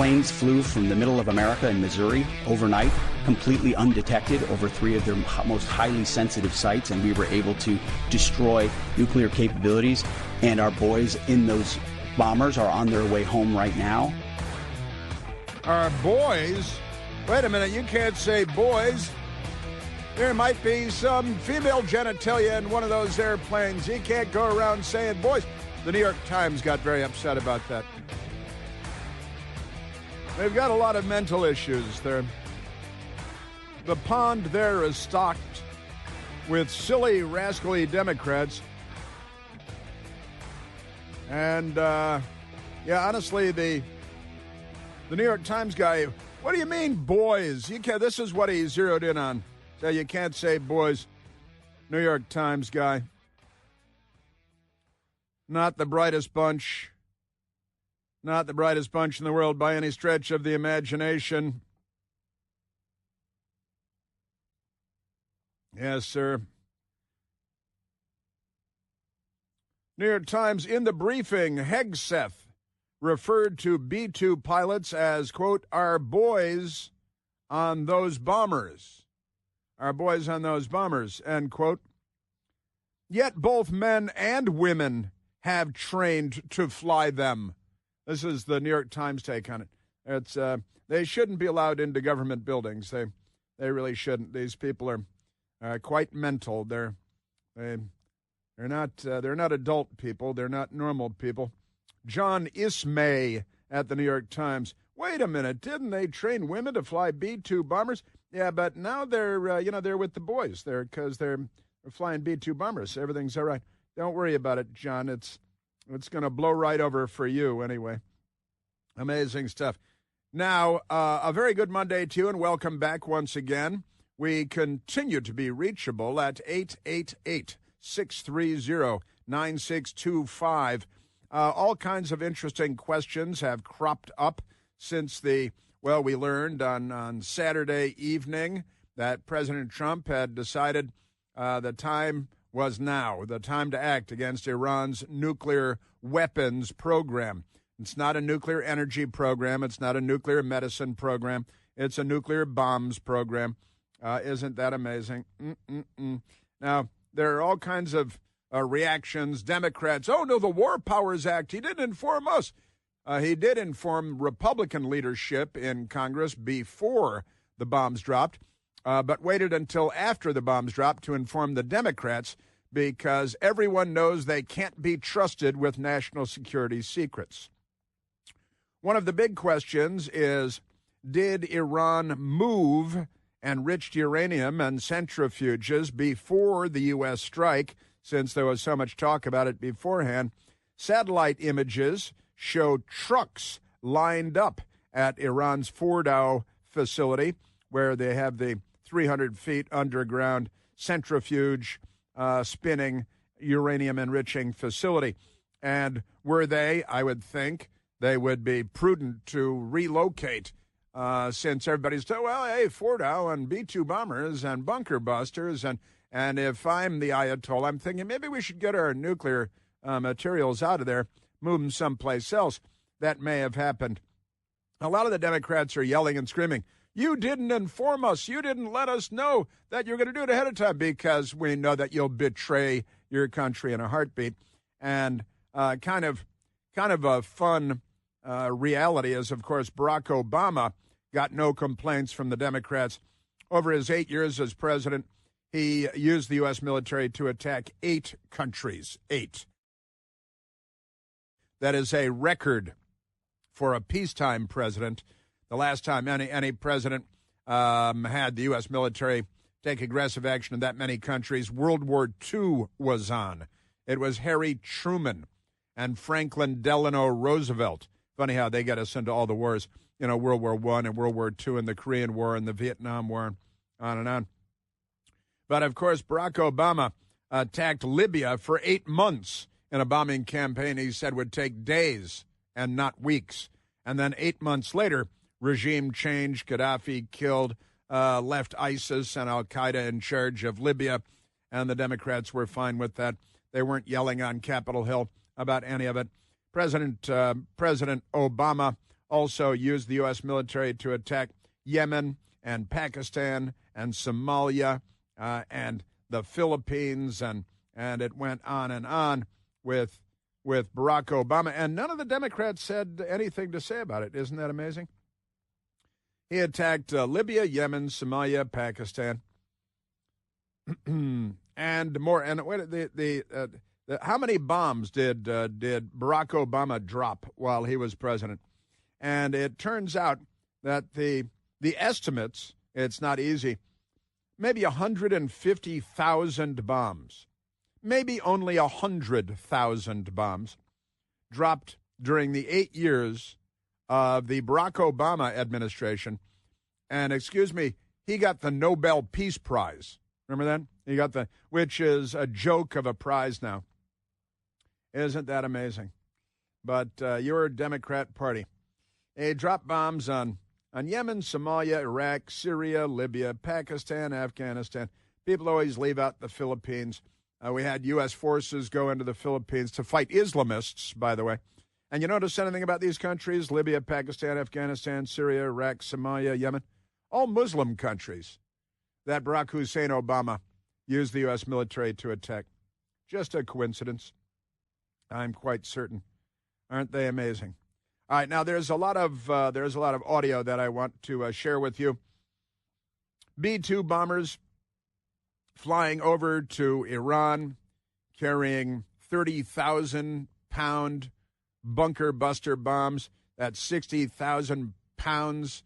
planes flew from the middle of America in Missouri overnight, completely undetected over 3 of their most highly sensitive sites, and we were able to destroy nuclear capabilities. And our boys in those bombers are on their way home right now. Our boys? Wait a minute, you can't say boys. There might be some female genitalia in one of those airplanes. You can't go around saying boys. The New York Times got very upset about that. They've got a lot of mental issues there. The pond there is stocked with silly, rascally Democrats. And, honestly, the New York Times guy, what do you mean, boys? This is what he zeroed in on. So you can't say boys. New York Times guy. Not the brightest bunch. Not the brightest bunch in the world by any stretch of the imagination. Yes, sir. New York Times, in the briefing, Hegseth referred to B-2 pilots as, quote, our boys on those bombers. Our boys on those bombers, end quote. Yet both men and women have trained to fly them. This is the New York Times take on it. It's they shouldn't be allowed into government buildings. They really shouldn't. These people are quite mental. They're not adult people. They're not normal people. John Ismay at the New York Times. Wait a minute, didn't they train women to fly B-2 bombers? Yeah, but now they're with the boys there because they're flying B-2 bombers. Everything's all right. Don't worry about it, John. It's going to blow right over for you anyway. Amazing stuff. Now, a very good Monday to you, and welcome back once again. We continue to be reachable at 888-630-9625. All kinds of interesting questions have cropped up since we learned on Saturday evening that President Trump had decided the time was now, the time to act against Iran's nuclear weapons program. It's not a nuclear energy program. It's not a nuclear medicine program. It's a nuclear bombs program. Isn't that amazing? Now, there are all kinds of reactions. Democrats, oh, no, the War Powers Act. He didn't inform us. He did inform Republican leadership in Congress before the bombs dropped, but waited until after the bombs dropped to inform the Democrats because everyone knows they can't be trusted with national security secrets. One of the big questions is, did Iran move enriched uranium and centrifuges before the U.S. strike, since there was so much talk about it beforehand? Satellite images show trucks lined up at Iran's Fordow facility, where they have the 300 feet underground centrifuge spinning uranium-enriching facility. And were they, I would think, they would be prudent to relocate since everybody's told, well, hey, Fordow and B-2 bombers and bunker busters. And if I'm the Ayatollah, I'm thinking maybe we should get our nuclear materials out of there, move them someplace else. That may have happened. A lot of the Democrats are yelling and screaming, you didn't inform us. You didn't let us know that you're going to do it ahead of time because we know that you'll betray your country in a heartbeat. And kind of a fun reality is, of course, Barack Obama got no complaints from the Democrats. Over his 8 years as president, he used the U.S. military to attack 8 countries. 8. That is a record for a peacetime president. The last time any president had the U.S. military take aggressive action in that many countries, World War II was on. It was Harry Truman and Franklin Delano Roosevelt. Funny how they got us into all the wars, World War I and World War II and the Korean War and the Vietnam War, on and on. But, of course, Barack Obama attacked Libya for 8 months in a bombing campaign he said would take days and not weeks. And then 8 months later, regime change, Gaddafi killed, left ISIS and al-Qaeda in charge of Libya, and the Democrats were fine with that. They weren't yelling on Capitol Hill about any of it. President Obama also used the U.S. military to attack Yemen and Pakistan and Somalia and the Philippines, and it went on with Barack Obama. And none of the Democrats said anything to say about it. Isn't that amazing? He attacked Libya, Yemen, Somalia, Pakistan, and more. And how many bombs did Barack Obama drop while he was president? And it turns out that the estimates, it's not easy, maybe 150,000 bombs, maybe only 100,000 bombs dropped during the 8 years of the Barack Obama administration. And excuse me, he got the Nobel Peace Prize. Remember that? He got which is a joke of a prize now. Isn't that amazing? But your Democrat Party, they dropped bombs on Yemen, Somalia, Iraq, Syria, Libya, Pakistan, Afghanistan. People always leave out the Philippines. We had U.S. forces go into the Philippines to fight Islamists, by the way. And you notice anything about these countries? Libya, Pakistan, Afghanistan, Syria, Iraq, Somalia, Yemen. All Muslim countries that Barack Hussein Obama used the U.S. military to attack. Just a coincidence, I'm quite certain. Aren't they amazing? All right, now there's a lot of audio that I want to share with you. B-2 bombers flying over to Iran, carrying 30,000-pound bunker buster bombs. That's 60,000 pounds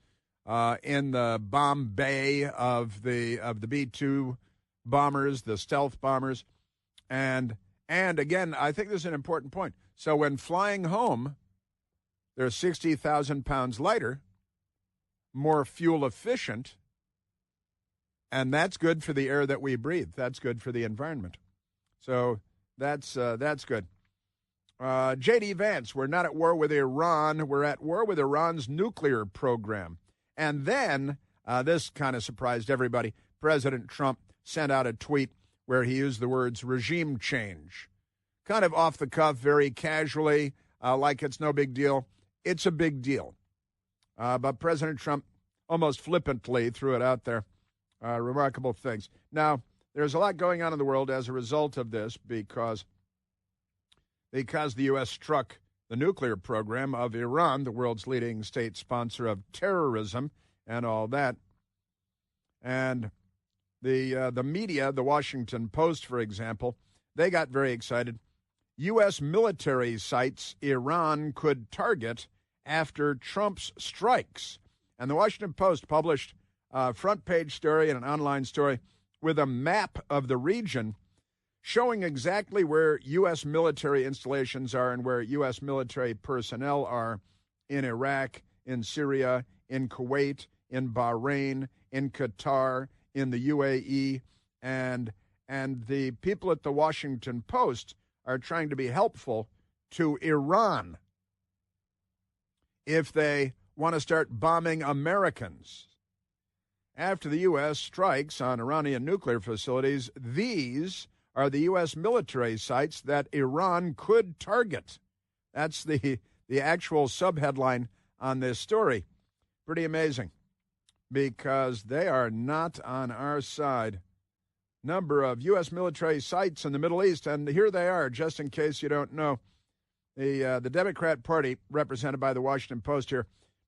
in the bomb bay of the B-2 bombers, the stealth bombers, and again, I think this is an important point. So when flying home, they're 60,000 pounds lighter, more fuel efficient, and that's good for the air that we breathe. That's good for the environment. So that's good. J.D. Vance, we're not at war with Iran. We're at war with Iran's nuclear program. And then, this kind of surprised everybody, President Trump sent out a tweet where he used the words regime change. Kind of off the cuff, very casually, like it's no big deal. It's a big deal. But President Trump almost flippantly threw it out there. Remarkable things. Now, there's a lot going on in the world as a result of this because the U.S. struck the nuclear program of Iran, the world's leading state sponsor of terrorism and all that. And the media, the Washington Post, for example, they got very excited. U.S. military sites Iran could target after Trump's strikes. And the Washington Post published a front-page story and an online story with a map of the region showing exactly where U.S. military installations are and where U.S. military personnel are in Iraq, in Syria, in Kuwait, in Bahrain, in Qatar, in the UAE, and the people at the Washington Post are trying to be helpful to Iran if they want to start bombing Americans. After the U.S. strikes on Iranian nuclear facilities, these are the U.S. military sites that Iran could target. That's the actual subheadline on this story. Pretty amazing, because they are not on our side. Number of U.S. military sites in the Middle East, and here they are, just in case you don't know. The Democrat Party, represented by the Washington Post here,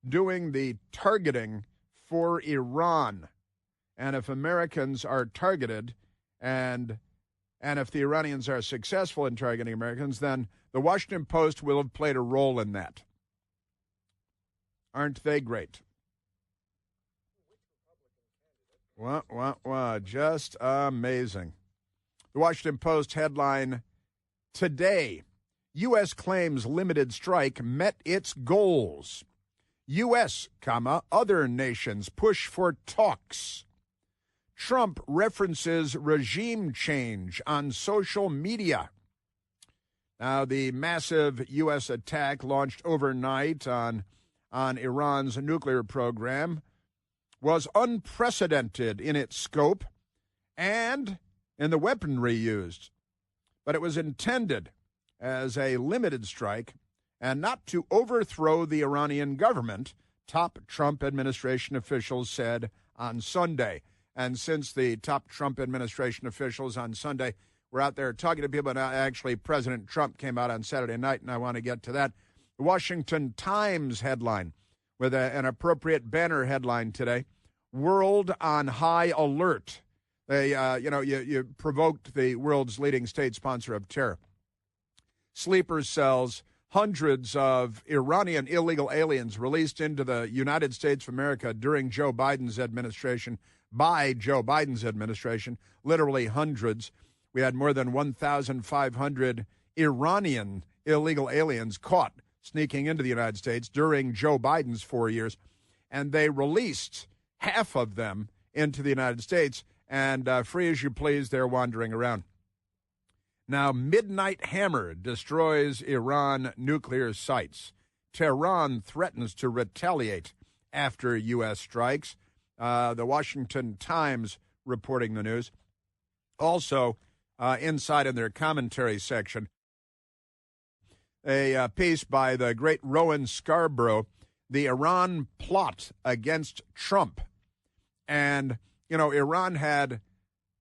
doing the targeting for Iran. And if Americans are targeted, and if the Iranians are successful in targeting Americans, then the Washington Post will have played a role in that. Aren't they great? Just amazing. The Washington Post headline today, U.S. claims limited strike met its goals. U.S., other nations push for talks. Trump references regime change on social media. Now, the massive U.S. attack launched overnight on Iran's nuclear program was unprecedented in its scope and in the weaponry used. But it was intended as a limited strike, and not to overthrow the Iranian government, top Trump administration officials said on Sunday. And since the top Trump administration officials on Sunday were out there talking to people, and actually President Trump came out on Saturday night, and I want to get to that. The Washington Times headline with an appropriate banner headline today, World on High Alert. They, you provoked the world's leading state sponsor of terror. Sleeper cells, hundreds of Iranian illegal aliens released into the United States of America during Joe Biden's administration, by Joe Biden's administration, literally hundreds. We had more than 1,500 Iranian illegal aliens caught sneaking into the United States during Joe Biden's 4 years, and they released half of them into the United States, and free as you please, they're wandering around. Now, Midnight Hammer destroys Iran nuclear sites. Tehran threatens to retaliate after U.S. strikes. The Washington Times reporting the news. Also, inside in their commentary section, a piece by the great Rowan Scarborough, The Iran Plot Against Trump. And, Iran had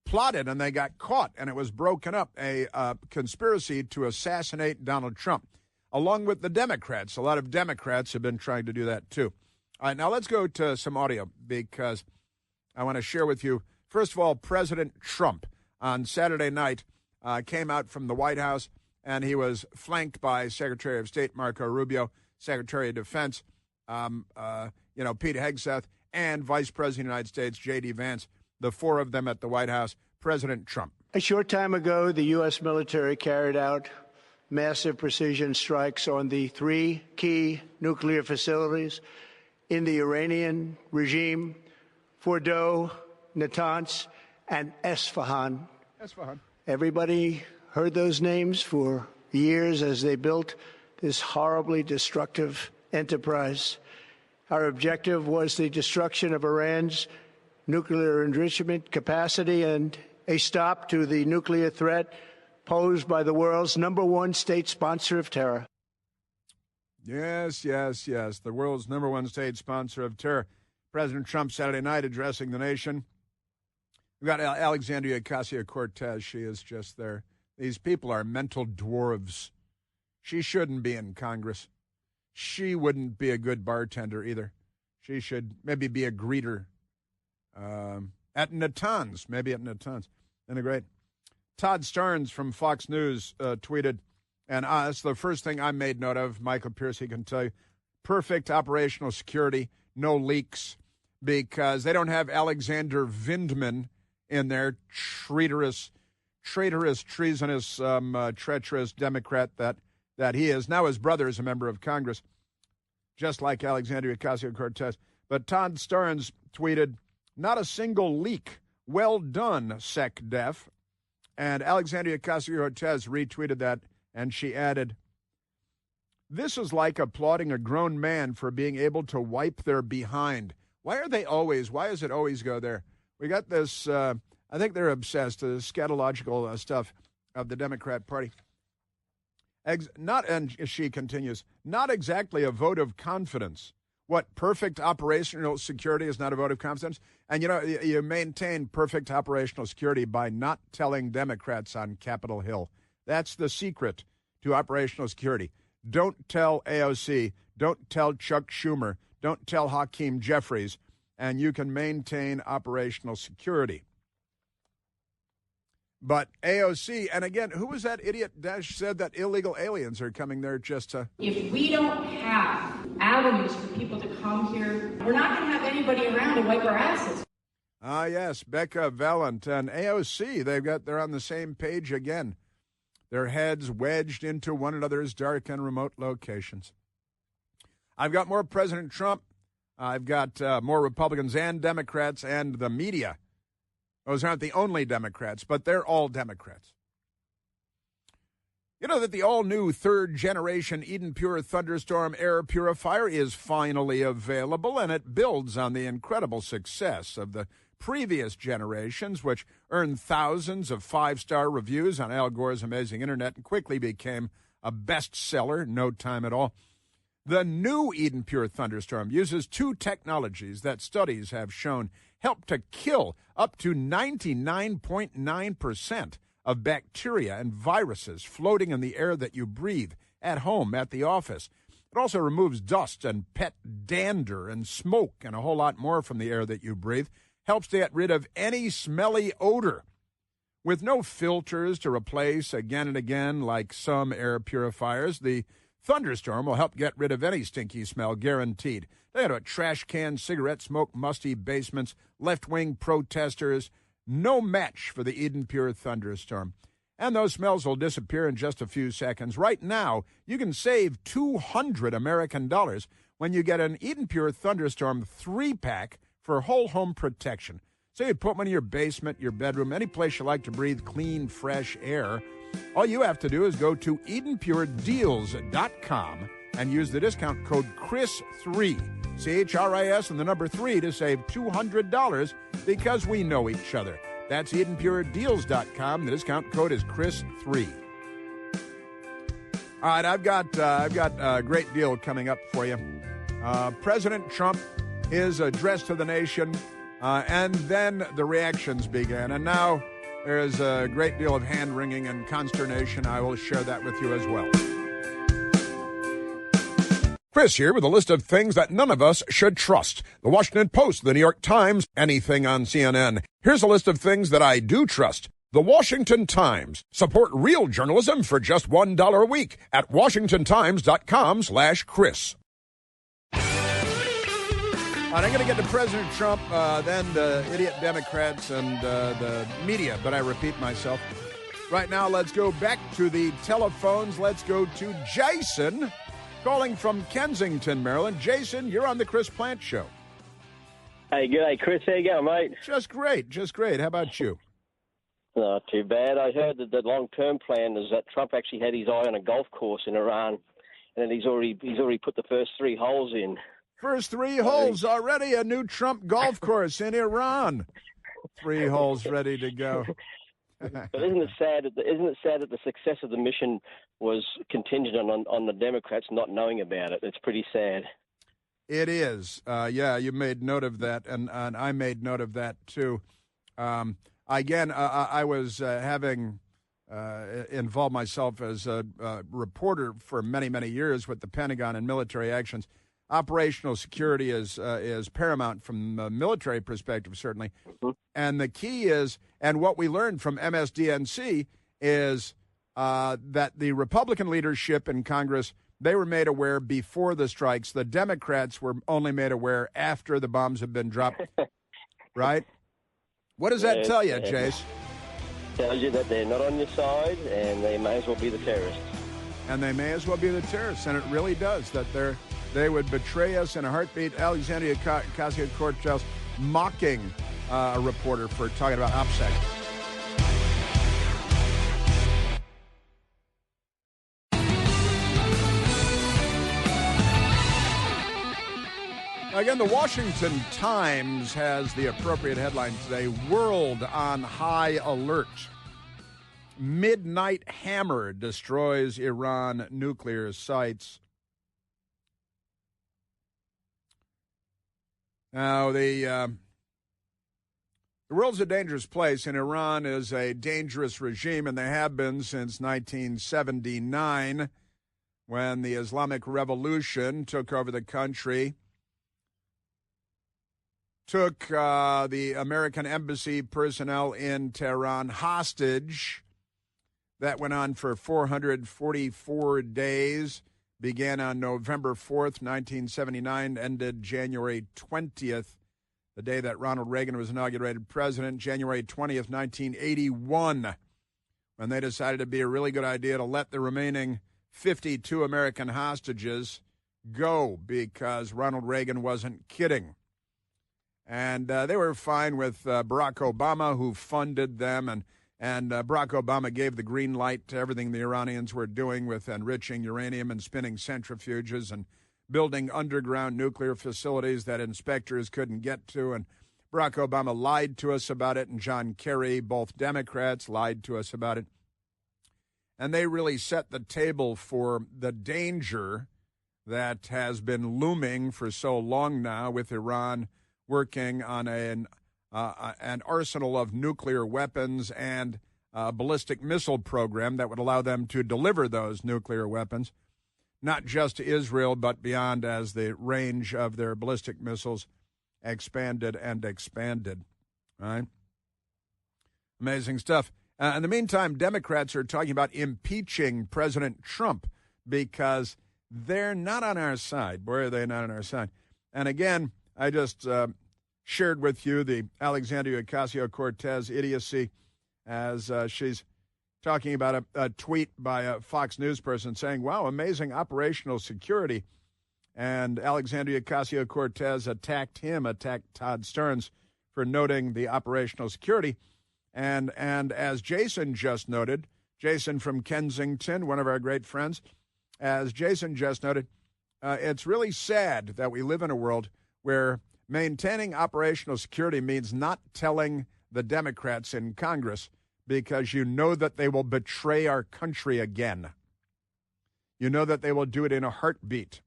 plotted and they got caught, and it was broken up, a conspiracy to assassinate Donald Trump, along with the Democrats. A lot of Democrats have been trying to do that, too. All right, now let's go to some audio because I want to share with you, first of all, President Trump on Saturday night came out from the White House, and he was flanked by Secretary of State Marco Rubio, Secretary of Defense, Pete Hegseth, and Vice President of the United States, J.D. Vance, the four of them at the White House. President Trump. A short time ago, the U.S. military carried out massive precision strikes on the three key nuclear facilities in the Iranian regime: Fordow, Natanz, and Esfahan. Everybody heard those names for years as they built this horribly destructive enterprise. Our objective was the destruction of Iran's nuclear enrichment capacity and a stop to the nuclear threat posed by the world's #1 state sponsor of terror. Yes. The world's #1 state sponsor of terror. President Trump Saturday night addressing the nation. We've got Alexandria Ocasio-Cortez. She is just there. These people are mental dwarves. She shouldn't be in Congress. She wouldn't be a good bartender either. She should maybe be a greeter at Natanz. And a great Todd Starnes from Fox News tweeted, and that's the first thing I made note of. Michael Piercy can tell you, perfect operational security, no leaks, because they don't have Alexander Vindman in there, treacherous, treasonous, treacherous Democrat that he is. Now his brother is a member of Congress, just like Alexandria Ocasio-Cortez. But Todd Starnes tweeted, not a single leak. Well done, SecDef. And Alexandria Ocasio-Cortez retweeted that, and she added, this is like applauding a grown man for being able to wipe their behind. Why does it always go there? We got this, I think they're obsessed, the scatological stuff of the Democrat Party. And she continues, not exactly a vote of confidence. What, perfect operational security is not a vote of confidence? And, you maintain perfect operational security by not telling Democrats on Capitol Hill. That's the secret to operational security. Don't tell AOC. Don't tell Chuck Schumer. Don't tell Hakeem Jeffries. And you can maintain operational security. But AOC, and again, who was that idiot that said that illegal aliens are coming there just to... If we don't have avenues for people to come here, we're not going to have anybody around to wipe our asses. Ah, yes, Becca Valent and AOC, they're on the same page again. Their heads wedged into one another's dark and remote locations. I've got more President Trump. I've got more Republicans and Democrats and the media. Those aren't the only Democrats, but they're all Democrats. You know that the all-new third-generation Eden Pure Thunderstorm air purifier is finally available, and it builds on the incredible success of the previous generations, which earned thousands of five-star reviews on Al Gore's amazing internet and quickly became a bestseller, no time at all. The new Eden Pure Thunderstorm uses two technologies that studies have shown help to kill up to 99.9% of bacteria and viruses floating in the air that you breathe at home, at the office. It also removes dust and pet dander and smoke and a whole lot more from the air that you breathe. Helps to get rid of any smelly odor. With no filters to replace again and again like some air purifiers, the Thunderstorm will help get rid of any stinky smell, guaranteed. They got a trash can, cigarette smoke, musty basements, left-wing protesters. No match for the Eden Pure Thunderstorm. And those smells will disappear in just a few seconds. Right now, you can save $200 American dollars when you get an Eden Pure Thunderstorm 3-pack for whole home protection. So you put one in your basement, your bedroom, any place you like to breathe clean, fresh air. All you have to do is go to EdenPureDeals.com and use the discount code CHRIS3, CHRIS and the number 3 to save $200 because we know each other. That's EdenPureDeals.com. The discount code is CHRIS3. All right, I've got a great deal coming up for you. President Trump, his address to the nation, and then the reactions began. And now there's a great deal of hand-wringing and consternation. I will share that with you as well. Chris here with a list of things that none of us should trust. The Washington Post, the New York Times, anything on CNN. Here's a list of things that I do trust. The Washington Times. Support real journalism for just $1 a week at WashingtonTimes.com/Chris. I'm going to get to President Trump, then the idiot Democrats and the media, but I repeat myself. Right now, let's go back to the telephones. Let's go to Jason, calling from Kensington, Maryland. Jason, you're on the Chris Plante Show. Hey, g'day, Chris. How you going, mate? Just great, just great. How about you? Not too bad. I heard that the long-term plan is that Trump actually had his eye on a golf course in Iran, and he's already put the first 3 holes in. First 3 holes already, a new Trump golf course in Iran. 3 holes ready to go. But isn't it sad that the success of the mission was contingent on the Democrats not knowing about it? It's pretty sad. It is. Yeah, you made note of that, and I made note of that too. Again, I was having involved myself as a reporter for many, many years with the Pentagon and military actions. Operational security is paramount from a military perspective, certainly. Mm-hmm. And the key is, and what we learned from MSDNC is that the Republican leadership in Congress, they were made aware before the strikes. The Democrats were only made aware after the bombs had been dropped. Right? What does that tell you, Jace? Tells you that they're not on your side, and they may as well be the terrorists. And they may as well be the terrorists, and it really does, that they would betray us in a heartbeat. Alexandria Ocasio-Cortez mocking a reporter for talking about OPSEC. Again, the Washington Times has the appropriate headline today, World on High Alert. Midnight Hammer destroys Iran nuclear sites. Now, the world's a dangerous place, and Iran is a dangerous regime, and they have been since 1979, when the Islamic Revolution took over the country, took the American embassy personnel in Tehran hostage. That went on for 444 days. Began on November 4th, 1979, ended January 20th, the day that Ronald Reagan was inaugurated president, January 20th, 1981, when they decided it'd be a really good idea to let the remaining 52 American hostages go because Ronald Reagan wasn't kidding. And they were fine with Barack Obama, who funded them, and Barack Obama gave the green light to everything the Iranians were doing with enriching uranium and spinning centrifuges and building underground nuclear facilities that inspectors couldn't get to. And Barack Obama lied to us about it, and John Kerry, both Democrats, lied to us about it. and they really set the table for the danger that has been looming for so long now, with Iran working on an arsenal of nuclear weapons and a ballistic missile program that would allow them to deliver those nuclear weapons, not just to Israel, but beyond, as the range of their ballistic missiles expanded and expanded. Right? Amazing stuff. In the meantime, Democrats are talking about impeaching President Trump because they're not on our side. Boy, are they not on our side. And again, I just shared with you the Alexandria Ocasio-Cortez idiocy as she's talking about a tweet by a Fox News person saying, wow, amazing operational security. And Alexandria Ocasio-Cortez attacked Todd Stearns for noting the operational security. And as Jason just noted, Jason from Kensington, one of our great friends, as Jason just noted, it's really sad that we live in a world where maintaining operational security means not telling the Democrats in Congress, because you know that they will betray our country again. You know that they will do it in a heartbeat.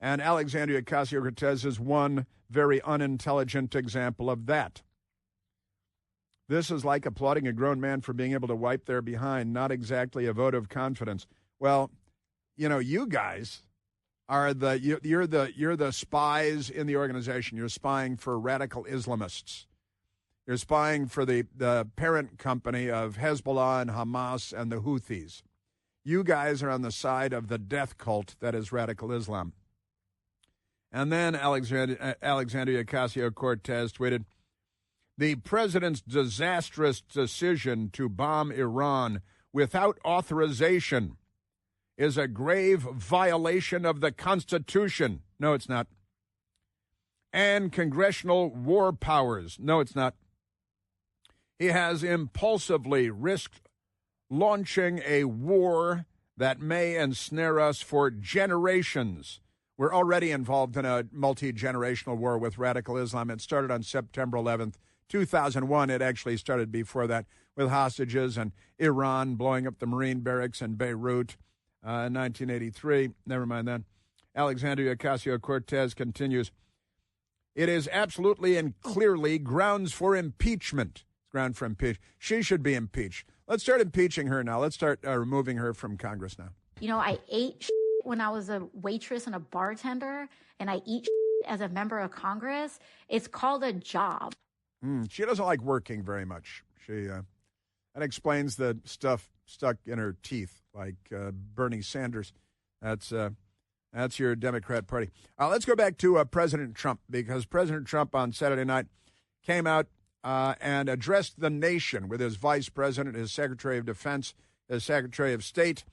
And Alexandria Ocasio-Cortez is one very unintelligent example of that. This is like applauding a grown man for being able to wipe their behind, not exactly a vote of confidence. Well, you know, you guys are you're the spies in the organization. You're spying for radical Islamists. You're spying for the parent company of Hezbollah and Hamas and the Houthis. You guys are on the side of the death cult that is radical Islam. And then Alexandria Ocasio-Cortez tweeted, the president's disastrous decision to bomb Iran without authorization is a grave violation of the Constitution. No, it's not. And congressional war powers. No, it's not. He has impulsively risked launching a war that may ensnare us for generations. We're already involved in a multi-generational war with radical Islam. It started on September 11th, 2001. It actually started before that with hostages and Iran blowing up the Marine barracks in Beirut in 1983. Never mind that. Alexandria Ocasio-Cortez continues, it is absolutely and clearly grounds for impeachment. Ground for impeachment. She should be impeached. Let's start impeaching her now. Let's start removing her from Congress now. You know, I ate when I was a waitress and a bartender, and I eat as a member of Congress. It's called a job. She doesn't like working very much. That explains the stuff stuck in her teeth, like Bernie Sanders. That's your Democrat Party. Let's go back to President Trump, because President Trump on Saturday night came out and addressed the nation with his vice president, his secretary of defense, his secretary of state,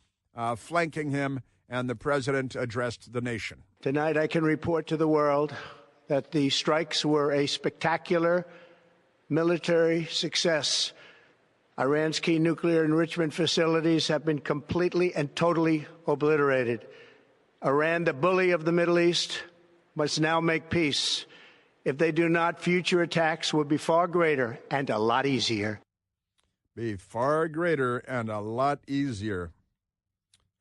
flanking him, and the president addressed the nation. Tonight I can report to the world that the strikes were a spectacular military success. Iran's key nuclear enrichment facilities have been completely and totally obliterated. Iran, the bully of the Middle East, must now make peace. If they do not, future attacks will be far greater and a lot easier. Be far greater and a lot easier.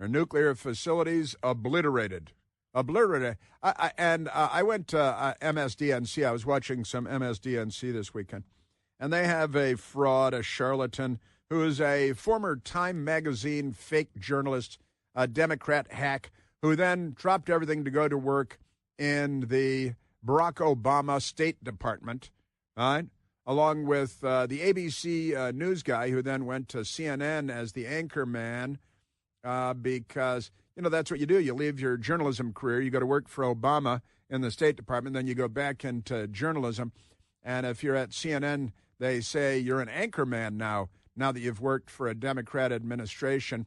Our nuclear facilities obliterated. Obliterated. I went to MSDNC. I was watching some MSDNC this weekend. And they have a fraud, a charlatan, who is a former Time magazine fake journalist, a Democrat hack, who then dropped everything to go to work in the Barack Obama State Department, right? Along with the ABC news guy, who then went to CNN as the anchor man, because, you know, that's what you do. You leave your journalism career, you go to work for Obama in the State Department, then you go back into journalism. And if you're at CNN, they say you're an anchor man now that you've worked for a Democrat administration,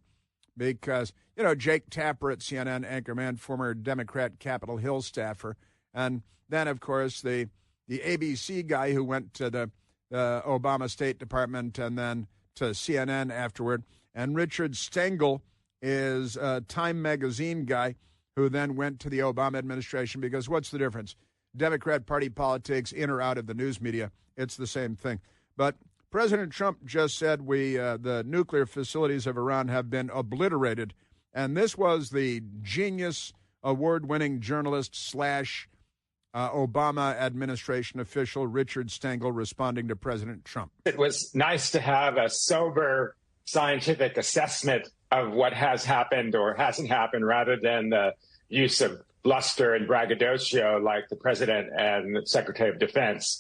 because, you know, Jake Tapper at CNN, anchorman, former Democrat Capitol Hill staffer. And then, of course, the ABC guy who went to the Obama State Department and then to CNN afterward. And Richard Stengel is a Time magazine guy who then went to the Obama administration, because what's the difference? Democrat Party politics, in or out of the news media, it's the same thing. But President Trump just said the nuclear facilities of Iran have been obliterated. And this was the genius award-winning journalist / Obama administration official Richard Stengel responding to President Trump. It was nice to have a sober scientific assessment of what has happened or hasn't happened rather than the use of bluster and braggadocio like the president and the Secretary of Defense.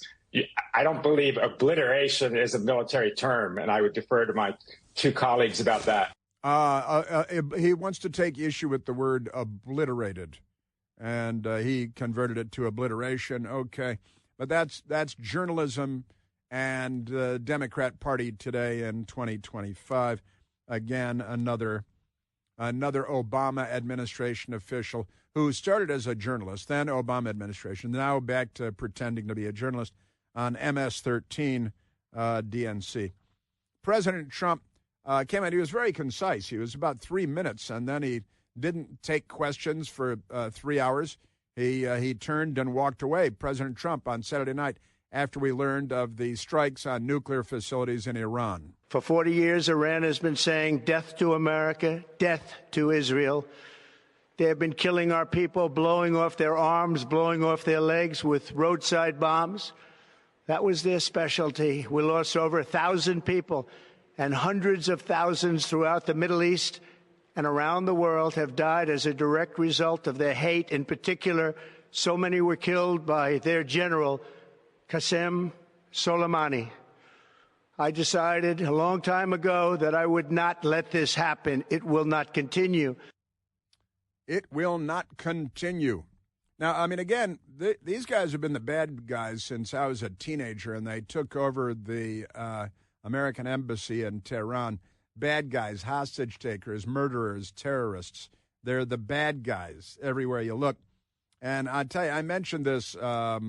I don't believe obliteration is a military term, and I would defer to my two colleagues about that. He wants to take issue with the word obliterated, and he converted it to obliteration. Okay, but that's journalism and the Democrat Party today in 2025. Again, another Obama administration official who started as a journalist, then Obama administration, now back to pretending to be a journalist on MS-13 DNC. President Trump came out. He was very concise. He was about 3 minutes, and then he didn't take questions for 3 hours. He turned and walked away, President Trump, on Saturday night after we learned of the strikes on nuclear facilities in Iran. For 40 years, Iran has been saying death to America, death to Israel. They have been killing our people, blowing off their arms, blowing off their legs with roadside bombs. That was their specialty. We lost over 1,000 people, and hundreds of thousands throughout the Middle East and around the world have died as a direct result of their hate. In particular, so many were killed by their general, Qasem Soleimani. I decided a long time ago that I would not let this happen. It will not continue. It will not continue. Now, I mean, again, these guys have been the bad guys since I was a teenager, and they took over the American embassy in Tehran. Bad guys, hostage takers, murderers, terrorists. They're the bad guys everywhere you look. And I tell you, I mentioned this a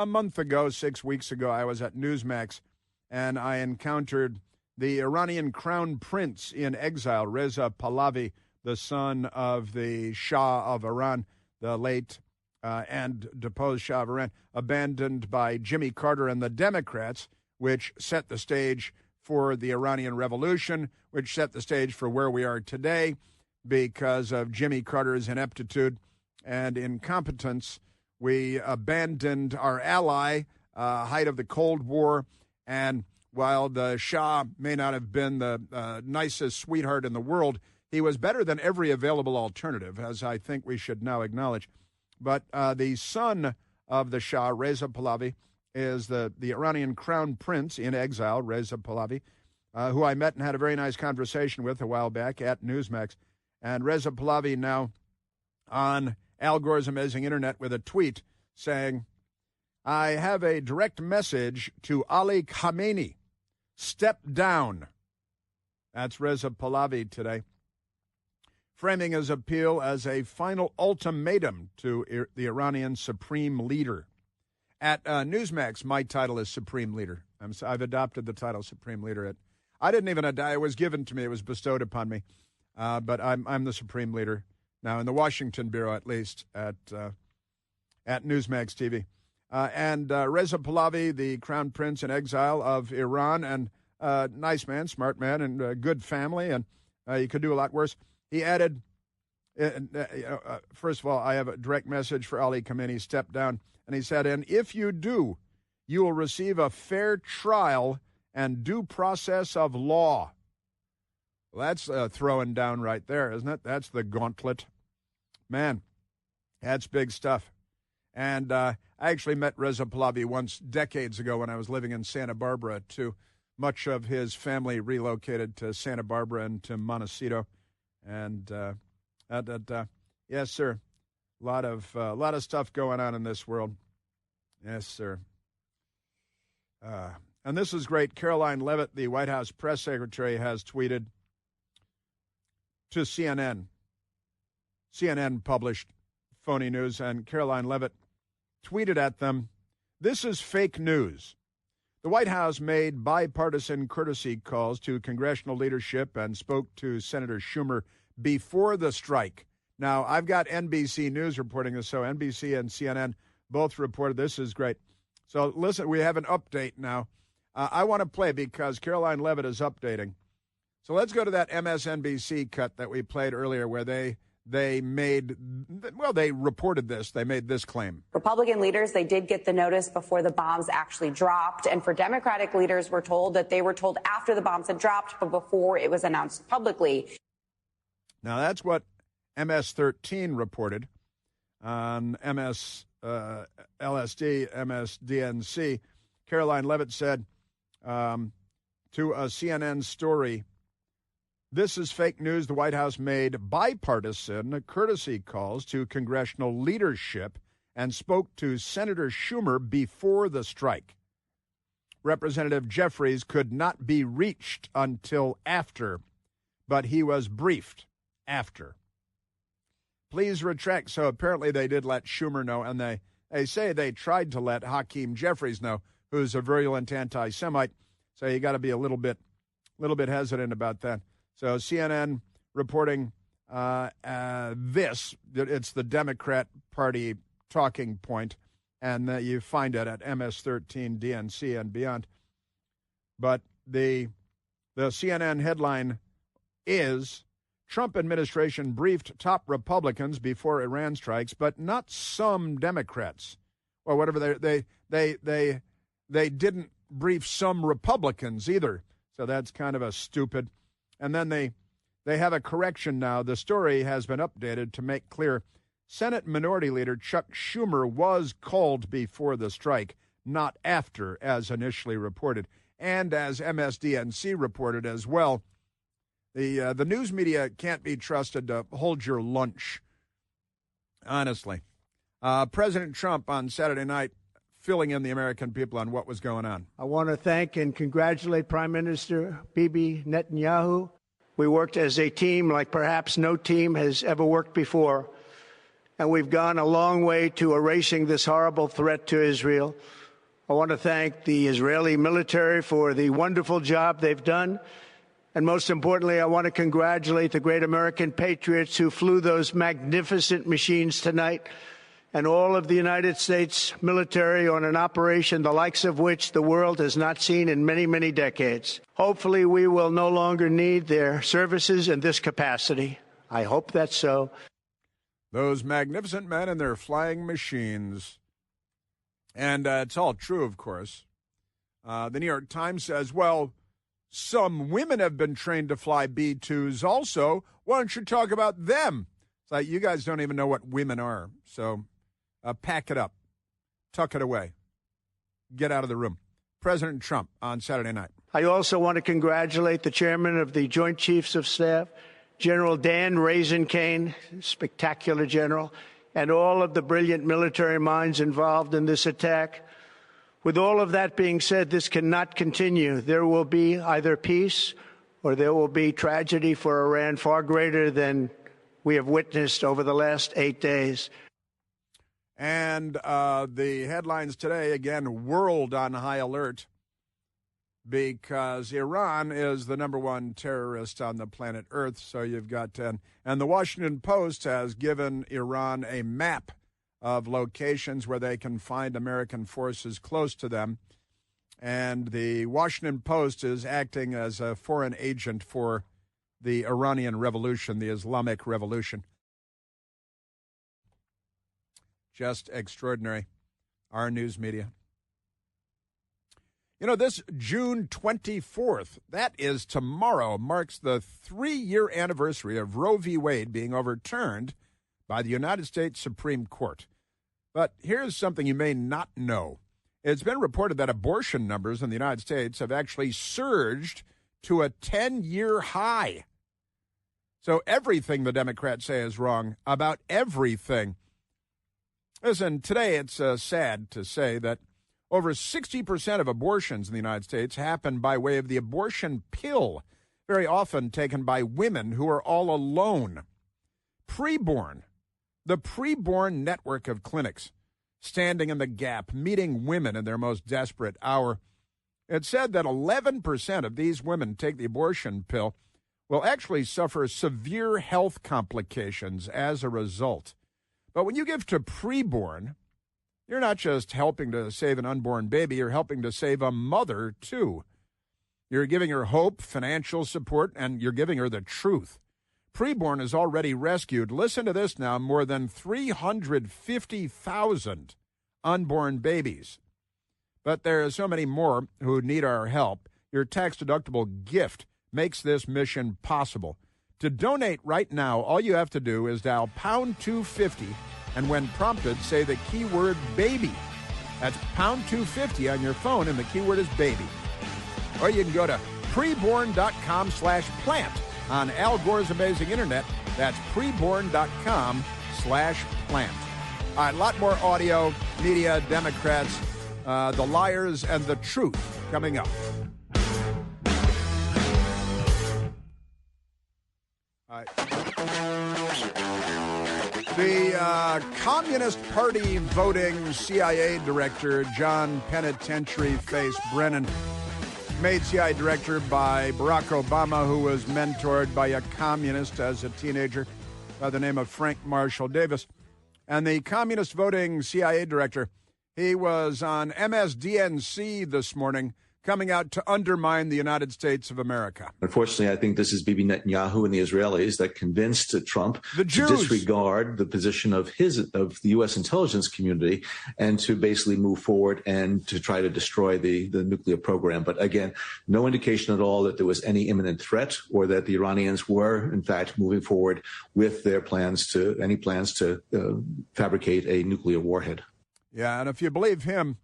month ago, 6 weeks ago. I was at Newsmax, and I encountered the Iranian crown prince in exile, Reza Pahlavi, the son of the Shah of Iran, the late and deposed Shah of Iran, abandoned by Jimmy Carter and the Democrats, which set the stage for the Iranian Revolution, which set the stage for where we are today because of Jimmy Carter's ineptitude and incompetence. We abandoned our ally, height of the Cold War, and while the Shah may not have been the nicest sweetheart in the world, he was better than every available alternative, as I think we should now acknowledge. But the son of the Shah, Reza Pahlavi, is the Iranian crown prince in exile, Reza Pahlavi, who I met and had a very nice conversation with a while back at Newsmax. And Reza Pahlavi now on Al Gore's Amazing Internet with a tweet saying, I have a direct message to Ali Khamenei. Step down. That's Reza Pahlavi today, framing his appeal as a final ultimatum to the Iranian supreme leader. At Newsmax, my title is Supreme Leader. I've adopted the title Supreme Leader. I didn't even adopt it. It was given to me. It was bestowed upon me. But I'm the Supreme Leader now in the Washington Bureau, at least, at Newsmax TV. And Reza Pahlavi, the crown prince in exile of Iran, and nice man, smart man, and good family, and he could do a lot worse. He added, first of all, I have a direct message for Ali Khamenei, step down. And he said, and if you do, you will receive a fair trial and due process of law. Well, that's throwing down right there, isn't it? That's the gauntlet. Man, that's big stuff. And I actually met Reza Pahlavi once decades ago when I was living in Santa Barbara, too. Much of his family relocated to Santa Barbara and to Montecito. And yes, sir. A lot of stuff going on in this world. Yes, sir. And this is great. Caroline Leavitt, the White House press secretary, has tweeted to CNN. CNN published phony news, and Caroline Leavitt tweeted at them, this is fake news. The White House made bipartisan courtesy calls to congressional leadership and spoke to Senator Schumer before the strike. Now, I've got NBC News reporting this, so NBC and CNN both reported this is great. So listen, we have an update now. I want to play because Caroline Leavitt is updating. So let's go to that MSNBC cut that we played earlier where they reported this. They made this claim. Republican leaders, they did get the notice before the bombs actually dropped. And for Democratic leaders, we're told that they were told after the bombs had dropped, but before it was announced publicly. Now, that's what MS-13 reported on LSD, MSDNC. Caroline Leavitt said to a CNN story, "This is fake news. The White House made bipartisan courtesy calls to congressional leadership and spoke to Senator Schumer before the strike. Representative Jeffries could not be reached until after, but he was briefed after. Please retract." So apparently they did let Schumer know, and they say they tried to let Hakeem Jeffries know, who's a virulent anti-Semite. So you got to be a little bit hesitant about that. So CNN reporting this. It's the Democrat Party talking point, and you find it at MS-13, DNC, and beyond. But the CNN headline is, Trump administration briefed top Republicans before Iran strikes, but not some Democrats. Or whatever, they didn't brief some Republicans either. So that's kind of a stupid. And then they have a correction now. The story has been updated to make clear Senate Minority Leader Chuck Schumer was called before the strike, not after, as initially reported. And as MSDNC reported as well, the news media can't be trusted to hold your lunch, honestly. President Trump on Saturday night filling in the American people on what was going on. I want to thank and congratulate Prime Minister Bibi Netanyahu. We worked as a team like perhaps no team has ever worked before, and we've gone a long way to erasing this horrible threat to Israel. I want to thank the Israeli military for the wonderful job they've done, and most importantly, I want to congratulate the great American patriots who flew those magnificent machines tonight, and all of the United States military on an operation the likes of which the world has not seen in many, many decades. Hopefully, we will no longer need their services in this capacity. I hope that's so. Those magnificent men and their flying machines. And it's all true, of course. The New York Times says, well, some women have been trained to fly B-2s also. Why don't you talk about them? It's like, you guys don't even know what women are. So pack it up. Tuck it away. Get out of the room. President Trump on Saturday night. I also want to congratulate the chairman of the Joint Chiefs of Staff, General Dan Raisin Kane, spectacular general, and all of the brilliant military minds involved in this attack. With all of that being said, this cannot continue. There will be either peace or there will be tragedy for Iran far greater than we have witnessed over the last 8 days. And the headlines today, again, world on high alert because Iran is the number one terrorist on the planet Earth. So you've got 10. And the Washington Post has given Iran a map of locations where they can find American forces close to them. And the Washington Post is acting as a foreign agent for the Iranian Revolution, the Islamic Revolution. Just extraordinary, our news media. You know, this June 24th, that is tomorrow, marks the 3-year anniversary of Roe v. Wade being overturned by the United States Supreme Court. But here's something you may not know. It's been reported that abortion numbers in the United States have actually surged to a 10-year high. So everything the Democrats say is wrong about everything. Listen, today it's sad to say that over 60% of abortions in the United States happen by way of the abortion pill, very often taken by women who are all alone. Preborn, the Preborn network of clinics, standing in the gap, meeting women in their most desperate hour. It said that 11% of these women take the abortion pill will actually suffer severe health complications as a result. But when you give to Preborn, you're not just helping to save an unborn baby, you're helping to save a mother, too. You're giving her hope, financial support, and you're giving her the truth. Preborn has already rescued, listen to this now, more than 350,000 unborn babies. But there are so many more who need our help. Your tax-deductible gift makes this mission possible. To donate right now, all you have to do is dial pound 250, and when prompted, say the keyword baby. That's pound 250 on your phone, and the keyword is baby. Or you can go to preborn.com/plant on Al Gore's amazing internet. That's preborn.com/plant. All right, a lot more audio, media, Democrats, the liars, and the truth coming up. All right. The Communist Party voting CIA director, John Penitentiary Face Brennan, made CIA director by Barack Obama, who was mentored by a communist as a teenager by the name of Frank Marshall Davis. And the communist voting CIA director, he was on MSDNC this morning, coming out to undermine the United States of America. Unfortunately, I think this is Bibi Netanyahu and the Israelis that convinced Trump to disregard the position of the U.S. intelligence community and to basically move forward and to try to destroy the nuclear program. But again, no indication at all that there was any imminent threat or that the Iranians were, in fact, moving forward with their plans to fabricate a nuclear warhead. Yeah, and if you believe him,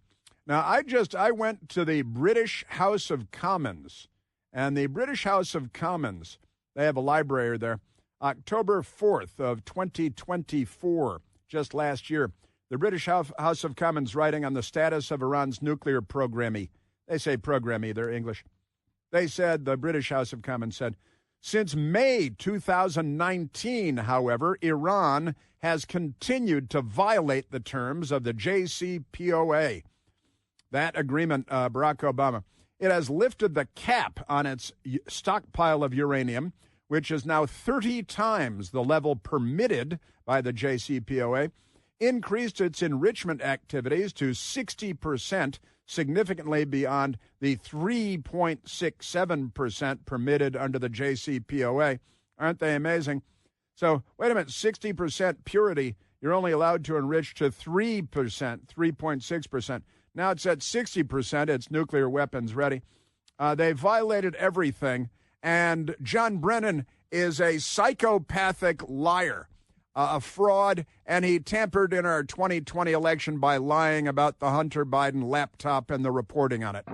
now, I went to the British House of Commons, and the British House of Commons, they have a library there, October 4th of 2024, just last year. The British House of Commons writing on the status of Iran's nuclear programme. They say programme, they're English. They said, the British House of Commons said, since May 2019, however, Iran has continued to violate the terms of the JCPOA. That agreement, Barack Obama, it has lifted the cap on its stockpile of uranium, which is now 30 times the level permitted by the JCPOA, increased its enrichment activities to 60%, significantly beyond the 3.67% permitted under the JCPOA. Aren't they amazing? So, wait a minute, 60% purity, you're only allowed to enrich to 3%, 3.6%. Now it's at 60%. It's nuclear weapons ready. They violated everything. And John Brennan is a psychopathic liar, a fraud, and he tampered in our 2020 election by lying about the Hunter Biden laptop and the reporting on it.